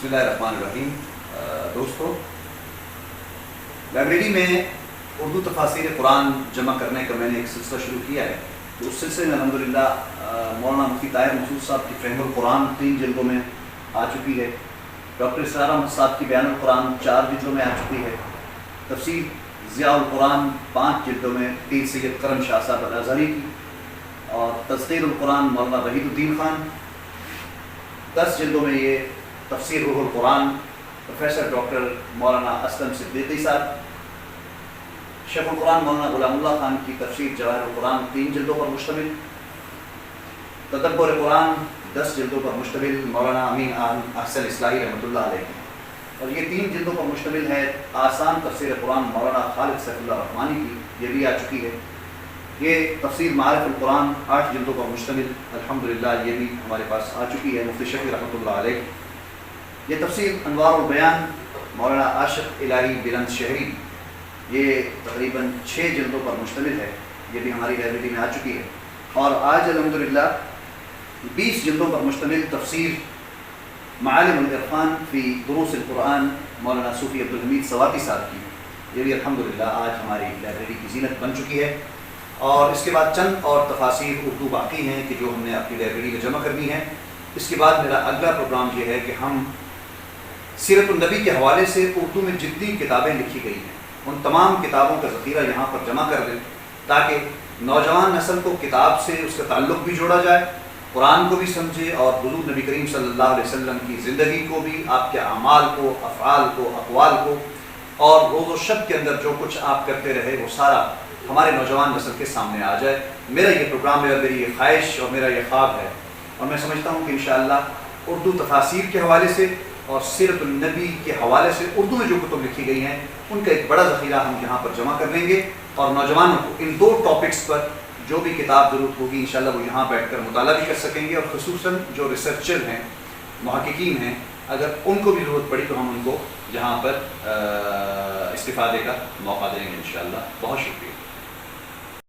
بسم اللہ الرحمن الرحیم۔ دوستو، لائبریری میں اردو تفاسیر قرآن جمع کرنے کا میں نے ایک سلسلہ شروع کیا ہے، تو اس سلسلے میں الحمدللہ مولانا مفتی طاہر مسعود صاحب کی فہم القرآن 3 جلدوں میں آ چکی ہے، ڈاکٹر اسرار احمد صاحب کی بیان القرآن 4 جلدوں میں آ چکی ہے، تفسیر ضیاء القرآن 5 جلدوں میں پیر سید کرم شاہ صاحب الازہری کی، اور تذکیر القرآن مولانا وحید الدین خان 10 جلدوں میں یہ تفسیر روح القرآن پروفیسر ڈاکٹر مولانا اسلم صدیقی صاحب، شیخ القرآن مولانا غلام اللہ خان کی تفسیر جواہر القرآن 3 جلدوں پر مشتمل، تدبر قرآن 10 جلدوں پر مشتمل مولانا امین احسن اصلاحی رحمۃ اللہ علیہ کی، اور یہ 3 جلدوں پر مشتمل ہے آسان تفسیر قرآن مولانا خالد سیف اللہ رحمانی کی، یہ بھی آ چکی ہے۔ یہ تفسیر معارف القرآن 8 جلدوں پر مشتمل الحمدللہ یہ بھی ہمارے پاس آ چکی ہے، مفتی شفیع رحمۃ اللہ علیہ۔ یہ تفسیر انوار البیان مولانا عاشق الہی بلند شہری، یہ تقریباً 6 جلدوں پر مشتمل ہے، یہ بھی ہماری لائبریری میں آ چکی ہے۔ اور آج الحمدللہ 20 جلدوں پر مشتمل تفسیر معالم العرفان فی دروس القرآن مولانا صوفی عبدالحمید سواتی صاحب کی، یہ بھی الحمدللہ آج ہماری لائبریری کی زینت بن چکی ہے۔ اور اس کے بعد چند اور تفاسیر اردو باقی ہیں کہ جو ہم نے اپنی لائبریری میں جمع کرنی ہے۔ اس کے بعد میرا اگلا پروگرام یہ ہے کہ ہم سیرت النبی کے حوالے سے اردو میں جتنی کتابیں لکھی گئی ہیں ان تمام کتابوں کا ذخیرہ یہاں پر جمع کر دیں، تاکہ نوجوان نسل کو کتاب سے اس کا تعلق بھی جوڑا جائے، قرآن کو بھی سمجھے، اور حضور نبی کریم صلی اللہ علیہ وسلم کی زندگی کو بھی، آپ کے اعمال کو، افعال کو، اقوال کو، اور روز و شب کے اندر جو کچھ آپ کرتے رہے وہ سارا ہمارے نوجوان نسل کے سامنے آ جائے۔ میرا یہ پروگرام ہے، میری یہ خواہش اور میرا یہ خواب ہے، اور میں سمجھتا ہوں کہ انشاءاللہ اردو تفاسیر کے حوالے سے اور سیرت النبی کے حوالے سے اردو میں جو کتب لکھی گئی ہیں ان کا ایک بڑا ذخیرہ ہم یہاں پر جمع کر لیں گے، اور نوجوانوں کو ان 2 ٹاپکس پر جو بھی کتاب ضرورت ہوگی انشاءاللہ وہ یہاں بیٹھ کر مطالعہ بھی کر سکیں گے، اور خصوصاً جو ریسرچر ہیں، محققین ہیں، اگر ان کو بھی ضرورت پڑی تو ہم ان کو یہاں پر استفادے کا موقع دیں گے انشاءاللہ۔ بہت شکریہ۔